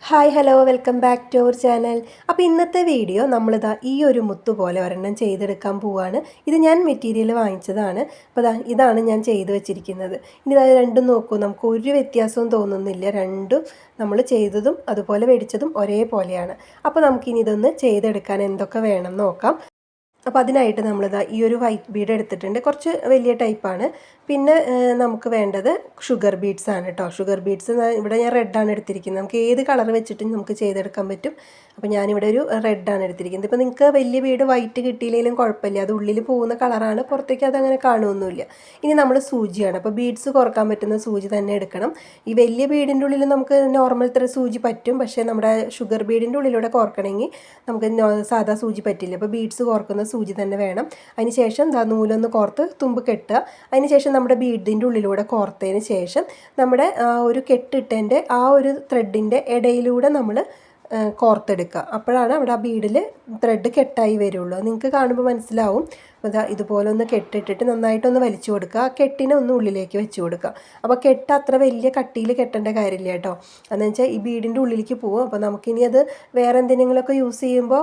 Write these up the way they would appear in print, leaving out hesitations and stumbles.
Hi hello welcome back to our channel. അപ്പോൾ ഇന്നത്തെ video നമ്മളിതാ ഈ ഒരു മുത്ത് പോലെ ഒരെണ്ണം ചെയ്തെടുക്കാൻ പോവുകയാണ്. ഇത് ഞാൻ മെറ്റീരിയൽ വാങ്ങിച്ചതാണ്. അപ്പോൾ ഇതാണ് ഞാൻ ചെയ്ത് വെച്ചിരിക്കുന്നത്. ഇനി ഇത് രണ്ടും നോക്കൂ, നമുക്ക് ഒരു വ്യത്യാസവും തോന്നുന്നില്ല. രണ്ടും നമ്മൾ ചെയ്തതും അതുപോലെ മേടിച്ചതും ഒരേപോലെയാണ്. അപ്പോൾ നമുക്കിനി ഇതൊന്ന് ചെയ്തെടുക്കാൻ എന്തൊക്കെ വേണം നോക്കാം. അപ്പോൾ അതിനായിട്ട് നമ്മളിതാ ഈ ഒരു വൈറ്റ് ബീഡ് എടുത്തിട്ടുണ്ട്. കുറച്ച് വലിയ ടൈപ്പാണ്. പിന്നെ നമുക്ക് വേണ്ടത് ഷുഗർ ബീഡ്സ് ആണ് കേട്ടോ. ഷുഗർ ബീഡ്സ് ഇവിടെ ഞാൻ റെഡാണ് എടുത്തിരിക്കുന്നത്. നമുക്ക് ഏത് കളർ വെച്ചിട്ടും നമുക്ക് ചെയ്തെടുക്കാൻ പറ്റും. അപ്പോൾ ഞാനിവിടെ ഒരു റെഡാണ് എടുത്തിരിക്കുന്നത്. ഇപ്പോൾ നിങ്ങൾക്ക് വലിയ ബീഡ് വൈറ്റ് കിട്ടിയില്ലെങ്കിലും കുഴപ്പമില്ല, അത് ഉള്ളിൽ പോകുന്ന കളറാണ്, പുറത്തേക്ക് അതങ്ങനെ കാണുമൊന്നുമില്ല. ഇനി നമ്മൾ സൂചിയാണ്. അപ്പോൾ ബീഡ്സ് കുറക്കാൻ പറ്റുന്ന സൂചി തന്നെ എടുക്കണം. ഈ വലിയ ബീഡിൻ്റെ ഉള്ളിൽ നമുക്ക് നോർമൽ ഇത്ര സൂചി പറ്റും, പക്ഷേ നമ്മുടെ ഷുഗർ ബീഡിൻ്റെ ഉള്ളിലൂടെ കോർക്കണമെങ്കിൽ നമുക്ക് സാധാ സൂചി പറ്റില്ല. അപ്പോൾ ബീഡ്സ് കോർക്കുന്ന സൂചി തന്നെ വേണം. അതിന് ശേഷം നൂലൊന്ന് കോർത്ത് തുമ്പ് കെട്ടുക. അതിന് ശേഷം നമ്മുടെ ബീഡിൻ്റെ ഉള്ളിലൂടെ കോർത്തതിന് ശേഷം നമ്മുടെ ഒരു കെട്ടിട്ടതിൻ്റെ ആ ഒരു ത്രെഡിൻ്റെ ഇടയിലൂടെ നമ്മൾ കോർത്തെടുക്കുക. അപ്പോഴാണ് അവിടെ ആ ബീഡിൽ ത്രെഡ് കെട്ടായി വരുള്ളൂ. നിങ്ങൾക്ക് കാണുമ്പോൾ മനസ്സിലാവും. അപ്പോൾ ഇതുപോലെ ഒന്ന് കെട്ടിട്ടിട്ട് നന്നായിട്ടൊന്ന് വലിച്ചു കൊടുക്കുക. ആ കെട്ടിനെ ഒന്ന് ഉള്ളിലേക്ക് വെച്ച് കൊടുക്കുക. അപ്പോൾ കെട്ട് അത്ര വലിയ കട്ടിയിൽ കെട്ടേണ്ട കാര്യമില്ല കേട്ടോ. അതെന്ന് വെച്ചാൽ ഈ ബീഡിൻ്റെ ഉള്ളിലേക്ക് പോകും. അപ്പോൾ നമുക്കിനി അത് വേറെ എന്തെങ്കിലുമൊക്കെ യൂസ് ചെയ്യുമ്പോൾ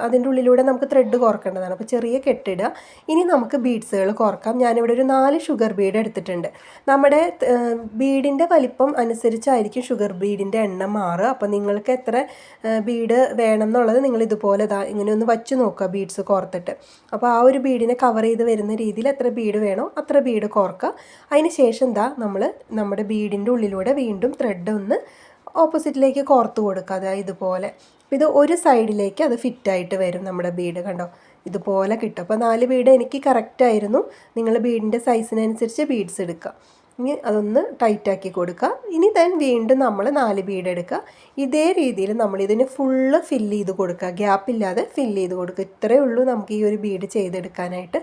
അതിൻ്റെ ഉള്ളിലൂടെ നമുക്ക് ത്രെഡ് കോർക്കേണ്ടതാണ്. അപ്പോൾ ചെറിയ കെട്ടിടുക. ഇനി നമുക്ക് ബീഡ്സുകൾ കോർക്കാം. ഞാനിവിടെ ഒരു 4 ഷുഗർ ബീഡ് എടുത്തിട്ടുണ്ട്. നമ്മുടെ ബീഡിൻ്റെ വലിപ്പം അനുസരിച്ചായിരിക്കും ഷുഗർ ബീഡിൻ്റെ എണ്ണം മാറുക. അപ്പോൾ നിങ്ങൾക്ക് എത്ര ബീഡ് വേണം എന്നുള്ളത് നിങ്ങൾ ഇതുപോലെ ഇങ്ങനെ ഒന്ന് വച്ച് നോക്കുക ബീഡ്സ് കോർത്തിട്ട്. അപ്പോൾ ആ ഒരു ബീഡിനെ കവർ ചെയ്ത് വരുന്ന രീതിയിൽ എത്ര ബീഡ് വേണോ അത്ര ബീഡ് കോർക്കുക. അതിന് ശേഷം നമ്മൾ നമ്മുടെ ബീഡിൻ്റെ ഉള്ളിലൂടെ വീണ്ടും ത്രെഡ് ഒന്ന് ഓപ്പോസിറ്റിലേക്ക് കോർത്ത് കൊടുക്കുക. അതായത് ഇതുപോലെ. ഇത് ഒരു സൈഡിലേക്ക് അത് ഫിറ്റായിട്ട് വരും. നമ്മുടെ ബീഡ് കണ്ടോ ഇതുപോലെ കിട്ടും. അപ്പോൾ 4 ബീഡ് എനിക്ക് കറക്റ്റായിരുന്നു. നിങ്ങൾ ബീഡിൻ്റെ സൈസിനനുസരിച്ച് ബീഡ്സ് എടുക്കുക. ഇനി അതൊന്ന് ടൈറ്റാക്കി കൊടുക്കുക. ഇനി വീണ്ടും നമ്മൾ 4 ബീഡ് എടുക്കുക. ഇതേ രീതിയിൽ നമ്മളിതിന് ഫുള്ള് ഫില്ല് ചെയ്ത് കൊടുക്കുക, ഗ്യാപ്പില്ലാതെ ഫില്ല് ചെയ്ത് കൊടുക്കുക. ഇത്രയേ ഉള്ളൂ നമുക്ക് ഈ ഒരു ബീഡ് ചെയ്തെടുക്കാനായിട്ട്.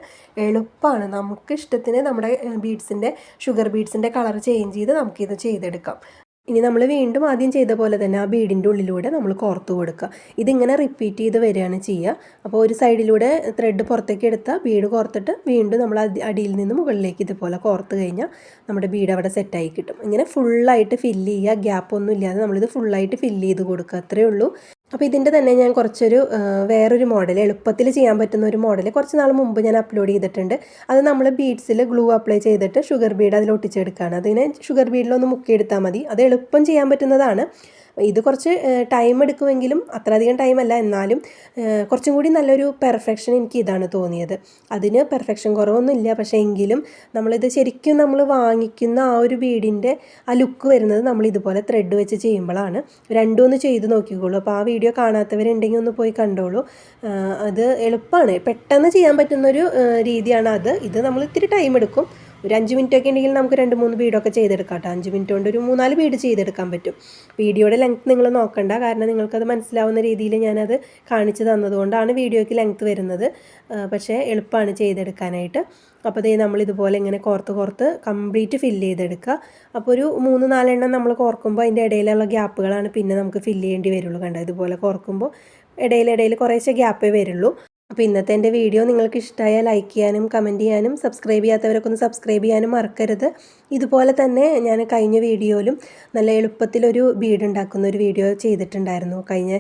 എളുപ്പമാണ്. നമുക്ക് ഇഷ്ടത്തിന് നമ്മുടെ ബീഡ്സിൻ്റെ ഷുഗർ ബീഡ്സിൻ്റെ കളർ ചേഞ്ച് ചെയ്ത് നമുക്കിത് ചെയ്തെടുക്കാം. ഇനി നമ്മൾ വീണ്ടും ആദ്യം ചെയ്ത പോലെ തന്നെ ആ ബീഡിൻ്റെ ഉള്ളിലൂടെ നമ്മൾ കോർത്ത് കൊടുക്കുക. ഇതിങ്ങനെ റിപ്പീറ്റ് ചെയ്ത് വരികയാണ് ചെയ്യുക. അപ്പോൾ ഒരു സൈഡിലൂടെ ത്രെഡ് പുറത്തേക്ക് എടുത്താൽ ബീഡ് കോർത്തിട്ട് വീണ്ടും നമ്മൾ അടിയിൽ നിന്ന് മുകളിലേക്ക് ഇതുപോലെ കോർത്ത് കഴിഞ്ഞാൽ നമ്മുടെ ബീഡ് അവിടെ സെറ്റായി കിട്ടും. ഇങ്ങനെ ഫുള്ളായിട്ട് ഫില്ല് ചെയ്യുക, ഗ്യാപ്പൊന്നും ഇല്ലാതെ നമ്മളിത് ഫുള്ളായിട്ട് ഫില്ല് ചെയ്ത് കൊടുക്കുക. അത്രയേ ഉള്ളൂ. അപ്പോൾ ഇതിൻ്റെ തന്നെ ഞാൻ കുറച്ചൊരു വേറൊരു മോഡൽ, എളുപ്പത്തിൽ ചെയ്യാൻ പറ്റുന്ന ഒരു മോഡൽ കുറച്ച് നാൾ മുമ്പ് ഞാൻ അപ്ലോഡ് ചെയ്തിട്ടുണ്ട്. അത് നമ്മൾ ബീഡ്സിൽ ഗ്ലൂ അപ്ലൈ ചെയ്തിട്ട് ഷുഗർ ബീഡ് അതിൽ ഒട്ടിച്ചെടുക്കുകയാണ്. അതിനെ ഷുഗർ ബീഡിലൊന്ന് മുക്കിയെടുത്താൽ മതി. അത് എളുപ്പം ചെയ്യാൻ പറ്റുന്നതാണ്. ഇത് കുറച്ച് ടൈം എടുക്കുമെങ്കിലും അത്രയധികം ടൈമല്ല, എന്നാലും കുറച്ചും കൂടി നല്ലൊരു പെർഫെക്ഷൻ എനിക്ക് ഇതാണ് തോന്നിയത്. അതിന് പെർഫെക്ഷൻ കുറവൊന്നുമില്ല, പക്ഷേ എങ്കിലും നമ്മളിത് ശരിക്കും നമ്മൾ വാങ്ങിക്കുന്ന ആ ഒരു ബീഡിൻ്റെ ആ ലുക്ക് വരുന്നത് നമ്മൾ ഇതുപോലെ ത്രെഡ് വെച്ച് ചെയ്യുമ്പോഴാണ്. രണ്ടും ഒന്ന് ചെയ്ത് നോക്കിക്കോളൂ. അപ്പോൾ ആ വീഡിയോ കാണാത്തവരുണ്ടെങ്കിൽ ഒന്ന് പോയി കണ്ടോളൂ. അത് എളുപ്പമാണ്, പെട്ടെന്ന് ചെയ്യാൻ പറ്റുന്നൊരു രീതിയാണ് അത്. ഇത് നമ്മൾ ഇത്തിരി ടൈം എടുക്കും. ഒരു 5 മിനിറ്റൊക്കെ ഉണ്ടെങ്കിൽ നമുക്ക് 2-3 ബീഡൊക്കെ ചെയ്തെടുക്കാം കേട്ടോ. 5 മിനിറ്റ് കൊണ്ട് ഒരു 3-4 ബീഡ് ചെയ്തെടുക്കാൻ പറ്റും. വീഡിയോയുടെ ലെങ്ത്ത് നിങ്ങൾ നോക്കണ്ട, കാരണം നിങ്ങൾക്കത് മനസ്സിലാവുന്ന രീതിയിൽ ഞാനത് കാണിച്ചു തന്നതുകൊണ്ടാണ് വീഡിയോയ്ക്ക് ലെങ്ത്ത് വരുന്നത്. പക്ഷേ എളുപ്പമാണ് ചെയ്തെടുക്കാനായിട്ട്. അപ്പോൾ നമ്മളിതുപോലെ ഇങ്ങനെ കോർത്ത് കംപ്ലീറ്റ് ഫില്ല് ചെയ്തെടുക്കുക. അപ്പോൾ ഒരു 3-4 എണ്ണം നമ്മൾ കോർക്കുമ്പോൾ അതിൻ്റെ ഇടയിലുള്ള ഗ്യാപ്പുകളാണ് പിന്നെ നമുക്ക് ഫില്ല് ചെയ്യേണ്ടി വരുള്ളൂ. കണ്ടോ ഇതുപോലെ കോർക്കുമ്പോൾ ഇടയിൽ കുറേശ്ശെ ഗ്യാപ്പേ വരുള്ളൂ. അപ്പോൾ ഇന്നത്തെ എൻ്റെ വീഡിയോ നിങ്ങൾക്ക് ഇഷ്ടമായാൽ ലൈക്ക് ചെയ്യാനും കമൻറ്റ് ചെയ്യാനും സബ്സ്ക്രൈബ് ചെയ്യാത്തവരൊക്കെ ഒന്ന് സബ്സ്ക്രൈബ് ചെയ്യാനും മറക്കരുത്. ഇതുപോലെ തന്നെ ഞാൻ കഴിഞ്ഞ വീഡിയോയിലും നല്ല എളുപ്പത്തിലൊരു ബീഡ് ഉണ്ടാക്കുന്ന ഒരു വീഡിയോ ചെയ്തിട്ടുണ്ടായിരുന്നു. കഴിഞ്ഞ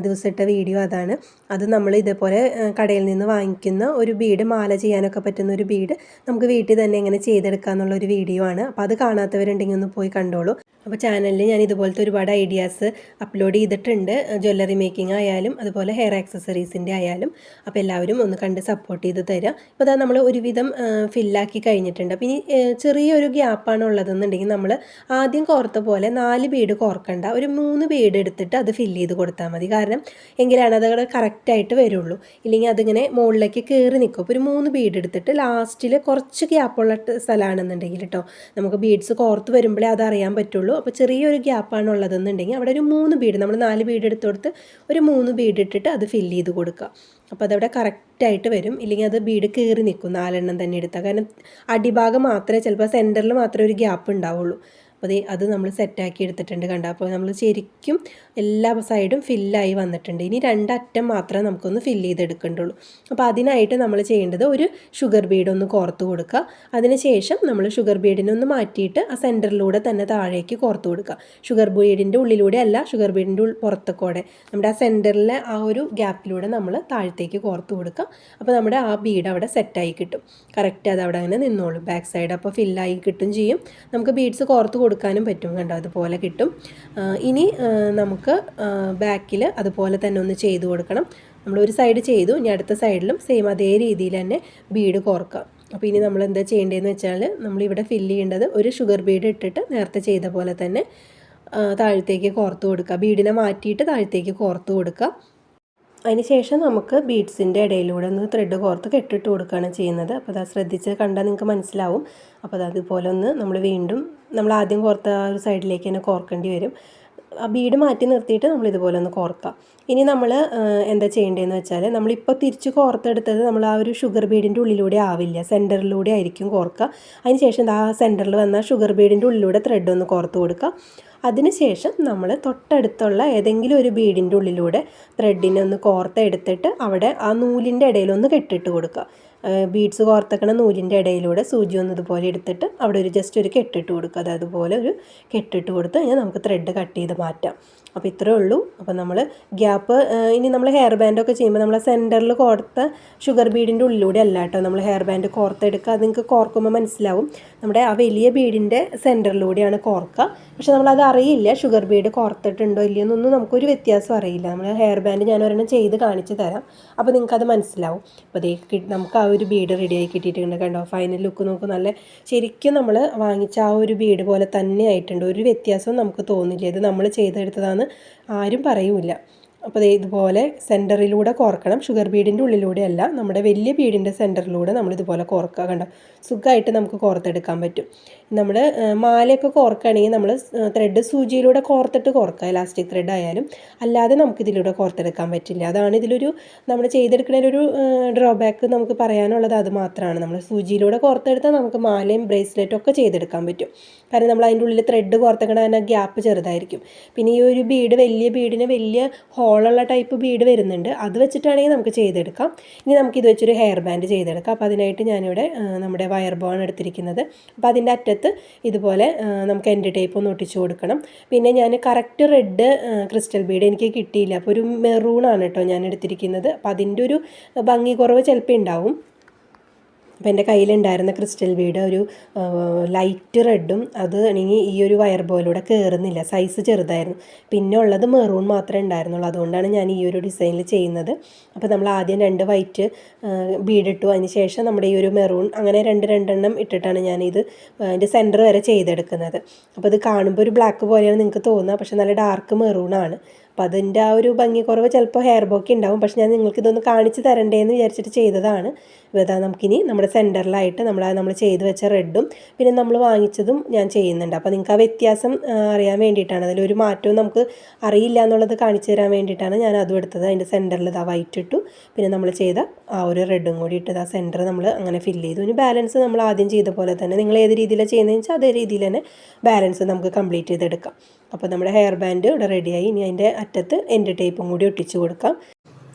ദിവസത്തെ വീഡിയോ അതാണ്. അത് നമ്മൾ ഇതേപോലെ കടയിൽ നിന്ന് വാങ്ങിക്കുന്ന ഒരു ബീഡ്, മാല ചെയ്യാനൊക്കെ പറ്റുന്ന ഒരു ബീഡ് നമുക്ക് വീട്ടിൽ തന്നെ എങ്ങനെ ചെയ്തെടുക്കുക എന്നുള്ളൊരു വീഡിയോ ആണ്. അപ്പോൾ അത് കാണാത്തവരുണ്ടെങ്കിൽ ഒന്ന് പോയി കണ്ടോളൂ. അപ്പോൾ ചാനലിൽ ഞാൻ ഇതുപോലത്തെ ഒരുപാട് ഐഡിയാസ് അപ്ലോഡ് ചെയ്തിട്ടുണ്ട്. ജ്വല്ലറി മേക്കിംഗ് ആയാലും അതുപോലെ ഹെയർ ആക്സസറീസിൻ്റെ ആയാലും. അപ്പോൾ എല്ലാവരും ഒന്ന് കണ്ട് സപ്പോർട്ട് ചെയ്ത് തരാം. ഇപ്പോൾ അതാ നമ്മൾ ഒരുവിധം ഫില്ലാക്കി കഴിഞ്ഞിട്ടുണ്ട്. അപ്പോൾ ഇനി ചെറിയൊരു ഗ്യാപ്പാണ് ഉള്ളതെന്നുണ്ടെങ്കിൽ നമ്മൾ ആദ്യം കോർത്ത പോലെ 4 ബീഡ് കോർക്കണ്ട, ഒരു 3 ബീഡ് എടുത്തിട്ട് അത് ഫില്ല് ചെയ്ത് കൊടുത്താൽ മതി. കാരണം എങ്കിലാണ് അത് കറക്റ്റായിട്ട് വരുള്ളൂ. ഇല്ലെങ്കിൽ അതിങ്ങനെ മുകളിലേക്ക് കയറി നിൽക്കും. അപ്പോൾ ഒരു 3 ബീഡ് എടുത്തിട്ട് ലാസ്റ്റിൽ കുറച്ച് ഗ്യാപ്പുള്ള സ്ഥലമാണെന്നുണ്ടെങ്കിൽ കേട്ടോ, നമുക്ക് ബീഡ്സ് കോർത്ത് വരുമ്പോഴേ അത് അറിയാൻ പറ്റുള്ളൂ. അപ്പോൾ ചെറിയൊരു ഗ്യാപ്പാണ് ഉള്ളതെന്നുണ്ടെങ്കിൽ അവിടെ ഒരു 3 ബീഡ്, നമ്മൾ 4 ബീഡ് എടുത്ത് കൊടുത്ത് ഒരു 3 ബീഡ് ഇട്ടിട്ട് അത് ഫില്ല് ചെയ്ത് കൊടുക്കുക. അപ്പോൾ അതവിടെ കറക്റ്റായിട്ട് വരും. ഇല്ലെങ്കിൽ അത് ബീഡ് കയറി നിൽക്കും 4 എണ്ണം തന്നെ എടുത്താൽ. കാരണം അടിഭാഗം മാത്രമേ, ചിലപ്പോൾ സെൻറ്ററിൽ മാത്രമേ ഒരു ഗ്യാപ്പ് ഉണ്ടാവുള്ളൂ. അപ്പോൾ അത് നമ്മൾ സെറ്റാക്കി എടുത്തിട്ടുണ്ട് കണ്ടോ. അപ്പോൾ നമ്മൾ ശരിക്കും എല്ലാ സൈഡും ഫില്ലായി വന്നിട്ടുണ്ട്. ഇനി രണ്ടറ്റം മാത്രമേ നമുക്കൊന്ന് ഫില്ല് ചെയ്തെടുക്കേണ്ടുള്ളൂ. അപ്പോൾ അതിനായിട്ട് നമ്മൾ ചെയ്യേണ്ടത് ഒരു ഷുഗർ ബീഡ് ഒന്ന് കോർത്ത് കൊടുക്കുക. അതിനുശേഷം നമ്മൾ ഷുഗർ ബീഡിനെ ഒന്ന് മാറ്റിയിട്ട് ആ സെൻറ്ററിലൂടെ തന്നെ താഴേക്ക് കോർത്ത് കൊടുക്കുക. ഷുഗർ ബീഡിൻ്റെ ഉള്ളിലൂടെ അല്ല, ഷുഗർ ബീഡിൻ്റെ പുറത്തേക്കൂടെ നമ്മുടെ ആ സെൻറ്ററിലെ ആ ഒരു ഗ്യാപ്പിലൂടെ നമ്മൾ താഴത്തേക്ക് കോർത്ത് കൊടുക്കുക. അപ്പോൾ നമ്മുടെ ആ ബീഡ് അവിടെ സെറ്റായി കിട്ടും. കറക്റ്റ് അത് അവിടെ അങ്ങനെ നിന്നോളും ബാക്ക് സൈഡ്. അപ്പോൾ ഫില്ലായി കിട്ടും ചെയ്യും. നമുക്ക് ബീഡ്സ് കോർത്ത് കൊടുക്കാനും പറ്റും കണ്ടോ, അതുപോലെ കിട്ടും. ഇനി നമുക്ക് ബാക്കിൽ അതുപോലെ തന്നെ ഒന്ന് ചെയ്ത് കൊടുക്കണം. നമ്മൾ ഒരു സൈഡ് ചെയ്തു, ഇനി അടുത്ത സൈഡിലും സെയിം അതേ രീതിയിൽ തന്നെ ബീഡ് കോർക്കാം. അപ്പോൾ ഇനി നമ്മൾ എന്താ ചെയ്യേണ്ടതെന്ന് വെച്ചാൽ നമ്മളിവിടെ ഫില്ല് ചെയ്യേണ്ടത് ഒരു ഷുഗർ ബീഡ് ഇട്ടിട്ട് നേരത്തെ ചെയ്ത പോലെ തന്നെ താഴത്തേക്ക് കോർത്ത് കൊടുക്കുക. ബീഡിനെ മാറ്റിയിട്ട് താഴത്തേക്ക് കോർത്ത് കൊടുക്കുക. അതിന് ശേഷം നമുക്ക് ബീഡ്സിൻ്റെ ഇടയിലൂടെ ഒന്ന് ത്രെഡ് കോർത്ത് കെട്ടിട്ട് കൊടുക്കുകയാണ് ചെയ്യുന്നത്. അപ്പോൾ അത് ശ്രദ്ധിച്ച് കണ്ടാൽ നിങ്ങൾക്ക് മനസ്സിലാവും. അപ്പോൾ അതുപോലെ ഒന്ന് നമ്മൾ വീണ്ടും നമ്മൾ ആദ്യം കോർത്ത ആ ഒരു സൈഡിലേക്ക് തന്നെ കോർക്കേണ്ടി വരും. ആ ബീഡ് മാറ്റി നിർത്തിയിട്ട് നമ്മൾ ഇതുപോലെ ഒന്ന് കോർക്കാം. ഇനി നമ്മൾ എന്താ ചെയ്യേണ്ടതെന്ന് വെച്ചാൽ നമ്മളിപ്പോൾ തിരിച്ച് കോർത്തെടുത്തത് നമ്മൾ ആ ഒരു ഷുഗർ ബീഡിൻ്റെ ഉള്ളിലൂടെ ആവില്ല, സെൻറ്ററിലൂടെ ആയിരിക്കും കോർക്കുക. അതിന് ശേഷം ആ സെൻറ്ററിൽ വന്ന ഷുഗർ ബീഡിൻ്റെ ഉള്ളിലൂടെ ത്രെഡ് ഒന്ന് കോർത്ത് കൊടുക്കുക. അതിനുശേഷം നമ്മൾ തൊട്ടടുത്തുള്ള ഏതെങ്കിലും ഒരു ബീഡിൻ്റെ ഉള്ളിലൂടെ ത്രെഡിനെ ഒന്ന് കോർത്തെടുത്തിട്ട് അവിടെ ആ നൂലിൻ്റെ ഇടയിലൊന്ന് കെട്ടിട്ട് കൊടുക്കുക. ബീഡ്സ് കോർത്തക്കണ നൂലിൻ്റെ ഇടയിലൂടെ സൂചി ഒന്ന് ഇതുപോലെ എടുത്തിട്ട് അവിടെ ഒരു ജസ്റ്റ് ഒരു കെട്ടിട്ട് കൊടുക്കുക. അത് അതുപോലെ ഒരു കെട്ടിട്ട് കൊടുത്ത് കഴിഞ്ഞാൽ നമുക്ക് ത്രെഡ് കട്ട് ചെയ്ത് മാറ്റാം. അപ്പോൾ ഇത്രയേ ഉള്ളൂ. അപ്പോൾ നമ്മൾ ഗ്യാപ്പ് ഇനി നമ്മൾ ഹെയർ ബാൻഡൊക്കെ ചെയ്യുമ്പോൾ നമ്മൾ സെൻറ്ററിൽ കോർത്ത ഷുഗർ ബീഡിൻ്റെ ഉള്ളിലൂടെ അല്ല കേട്ടോ നമ്മൾ ഹെയർ ബാൻഡ് കോർത്തെടുക്കുക. അത് നിങ്ങൾക്ക് കോർക്കുമ്പോൾ മനസ്സിലാവും. നമ്മുടെ ആ വലിയ ബീഡിൻ്റെ സെൻറ്ററിലൂടെയാണ് കോർക്കുക. പക്ഷെ നമ്മളത് അറിയില്ല, ഷുഗർ ബീഡ് കോർത്തിട്ടുണ്ടോ ഇല്ലയോ എന്നൊന്നും നമുക്കൊരു വ്യത്യാസം അറിയില്ല. നമ്മൾ ഹെയർ ബാൻഡ് ഞാൻ ഒരെണ്ണം ചെയ്ത് കാണിച്ച് തരാം, അപ്പോൾ നിങ്ങൾക്കത് മനസ്സിലാവും. അപ്പോൾ നമുക്ക് ആ ഒരു ബീഡ് റെഡിയായി കിട്ടിയിട്ടുണ്ട് കണ്ടോ. ഫൈനൽ ലുക്ക് നോക്കും, നല്ല ശരിക്കും നമ്മൾ വാങ്ങിച്ച ആ ഒരു ബീഡ് പോലെ തന്നെ ആയിട്ടുണ്ട്. ഒരു വ്യത്യാസവും നമുക്ക് തോന്നില്ല. ഇത് നമ്മൾ ചെയ്തെടുത്തതാണ് ആരും പറയൂല. അപ്പോൾ ഇതുപോലെ സെൻറ്ററിലൂടെ കോർക്കണം, ഷുഗർ ബീഡിൻ്റെ ഉള്ളിലൂടെ അല്ല, നമ്മുടെ വലിയ ബീഡിൻ്റെ സെൻറ്ററിലൂടെ നമ്മളിതുപോലെ കോർക്കുക. കണ്ടോ, സുഖമായിട്ട് നമുക്ക് കോർത്തെടുക്കാൻ പറ്റും. നമ്മൾ മാലയൊക്കെ കോർക്കുകയാണെങ്കിൽ നമ്മൾ ത്രെഡ് സൂചിയിലൂടെ കോർത്തിട്ട് കോർക്കുക, ഇലാസ്റ്റിക് ത്രെഡ് ആയാലും. അല്ലാതെ നമുക്കിതിലൂടെ കോർത്തെടുക്കാൻ പറ്റില്ല. അതാണ് ഇതിലൊരു നമ്മൾ ചെയ്തെടുക്കുന്നതിലൊരു ഡ്രോബാക്ക് നമുക്ക് പറയാനുള്ളത്. അത് മാത്രമാണ്, നമ്മൾ സൂചിയിലൂടെ കോർത്തെടുത്താൽ നമുക്ക് മാലയും ബ്രേസ്ലെറ്റും ഒക്കെ ചെയ്തെടുക്കാൻ പറ്റും. കാരണം നമ്മൾ അതിൻ്റെ ഉള്ളിൽ ത്രെഡ് കോർത്തേക്കണ തന്നെ ഗ്യാപ്പ് ചെറുതായിരിക്കും. പിന്നെ ഈ ഒരു ബീഡ് വലിയ ബീഡിന് വലിയ ഹോളുള്ള ടൈപ്പ് ബീഡ് വരുന്നുണ്ട്, അത് വെച്ചിട്ടാണെങ്കിൽ നമുക്ക് ചെയ്തെടുക്കാം. ഇനി നമുക്കിത് വെച്ചൊരു ഹെയർ ബാൻഡ് ചെയ്തെടുക്കാം. അപ്പോൾ അതിനായിട്ട് ഞാനിവിടെ നമ്മുടെ വയർ ബോൺ എടുത്തിരിക്കുന്നത്. അപ്പോൾ അതിൻ്റെ അറ്റത്ത് ഇതുപോലെ നമുക്ക് എൻഡ് ടേപ്പ് ഒന്ന് ഒട്ടിച്ച് കൊടുക്കണം. പിന്നെ ഞാൻ കറക്റ്റ് റെഡ് ക്രിസ്റ്റൽ ബീഡ് എനിക്ക് കിട്ടിയില്ല, അപ്പോൾ ഒരു മെറൂണാണ് കേട്ടോ ഞാൻ എടുത്തിരിക്കുന്നത്. അപ്പോൾ അതിൻ്റെ ഒരു ഭംഗി കുറവ് ചിലപ്പോൾ ഉണ്ടാവും. അപ്പോൾ എൻ്റെ കയ്യിലുണ്ടായിരുന്ന ക്രിസ്റ്റൽ ബീഡ് ഒരു ലൈറ്റ് റെഡും അത് ആണെങ്കിൽ ഈ ഒരു വയർ ബോയിലൂടെ കയറുന്നില്ല, സൈസ് ചെറുതായിരുന്നു. പിന്നെ ഉള്ളത് മെറൂൺ മാത്രമേ ഉണ്ടായിരുന്നുള്ളൂ. അതുകൊണ്ടാണ് ഞാൻ ഈ ഒരു ഡിസൈനിൽ ചെയ്യുന്നത്. അപ്പോൾ നമ്മൾ ആദ്യം 2 വൈറ്റ് ബീഡ് ഇട്ടു, അതിന് ശേഷം നമ്മുടെ ഈ ഒരു മെറൂൺ, അങ്ങനെ രണ്ടെണ്ണം ഇട്ടിട്ടാണ് ഞാനിത് അതിൻ്റെ സെൻറ്റർ വരെ ചെയ്തെടുക്കുന്നത്. അപ്പോൾ ഇത് കാണുമ്പോൾ ഒരു ബ്ലാക്ക് പോലെയാണ് നിങ്ങൾക്ക് തോന്നുക, പക്ഷേ നല്ല ഡാർക്ക് മെറൂണാണ്. അപ്പോൾ അതിൻ്റെ ആ ഒരു ഭംഗി കുറവ് ചിലപ്പോൾ ഹെയർ ബോക്കി ഉണ്ടാവും. പക്ഷെ ഞാൻ നിങ്ങൾക്ക് ഇതൊന്ന് കാണിച്ച് തരണ്ടേന്ന് വിചാരിച്ചിട്ട് ചെയ്തതാണ്. ഇതാ നമുക്കിനി നമ്മുടെ സെൻറ്ററിലായിട്ട് നമ്മൾ ചെയ്ത് വെച്ച റെഡും പിന്നെ നമ്മൾ വാങ്ങിച്ചതും ഞാൻ ചെയ്യുന്നുണ്ട്. അപ്പോൾ നിങ്ങൾക്ക് ആ വ്യത്യാസം അറിയാൻ വേണ്ടിയിട്ടാണ്, അതിലൊരു മാറ്റവും നമുക്ക് അറിയില്ല എന്നുള്ളത് കാണിച്ചു തരാൻ വേണ്ടിയിട്ടാണ് ഞാൻ അതും എടുത്തത്. അതിൻ്റെ സെൻറ്ററിൽ ഇതാ വൈറ്റ് ഇട്ടു, പിന്നെ നമ്മൾ ചെയ്ത ആ ഒരു റെഡും കൂടി ഇട്ടത് ആ സെൻറ്റർ നമ്മൾ അങ്ങനെ ഫില്ല് ചെയ്തു. ഇനി ബാലൻസ് നമ്മൾ ആദ്യം ചെയ്ത പോലെ തന്നെ നിങ്ങൾ ഏത് രീതിയിലാണ് ചെയ്യുന്നതെന്ന് വെച്ചാൽ അതേ രീതിയിൽ തന്നെ ബാലൻസ് നമുക്ക് കംപ്ലീറ്റ് ചെയ്തെടുക്കാം. അപ്പോൾ നമ്മുടെ ഹെയർ ബാൻഡ് ഇവിടെ റെഡിയായി. ഇനി അതിൻ്റെ അറ്റത്ത് എൻഡ് ടേപ്പും കൂടി ഒട്ടിച്ച് കൊടുക്കാം.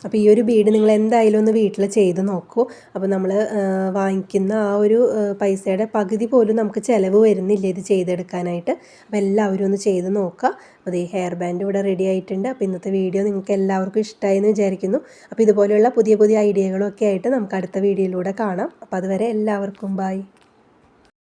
അപ്പോൾ ഈ ഒരു ബീഡ് നിങ്ങൾ എന്തായാലും ഒന്ന് വീട്ടിൽ ചെയ്ത് നോക്കൂ. അപ്പോൾ നമ്മൾ വാങ്ങിക്കുന്ന ആ ഒരു പൈസയുടെ പകുതി പോലും നമുക്ക് ചിലവ് വരുന്നില്ല ഇത് ചെയ്തെടുക്കാനായിട്ട്. അപ്പോൾ എല്ലാവരും ഒന്ന് ചെയ്ത് നോക്കുക. അപ്പോൾ ഈ ഹെയർ ബാൻഡ് ഇവിടെ റെഡി ആയിട്ടുണ്ട്. അപ്പോൾ ഇന്നത്തെ വീഡിയോ നിങ്ങൾക്ക് എല്ലാവർക്കും ഇഷ്ടമായി എന്ന് വിചാരിക്കുന്നു. അപ്പോൾ ഇതുപോലെയുള്ള പുതിയ പുതിയ ഐഡിയകളൊക്കെ ആയിട്ട് നമുക്ക് അടുത്ത വീഡിയോയിലൂടെ കാണാം. അപ്പോൾ അതുവരെ എല്ലാവർക്കും ബൈ.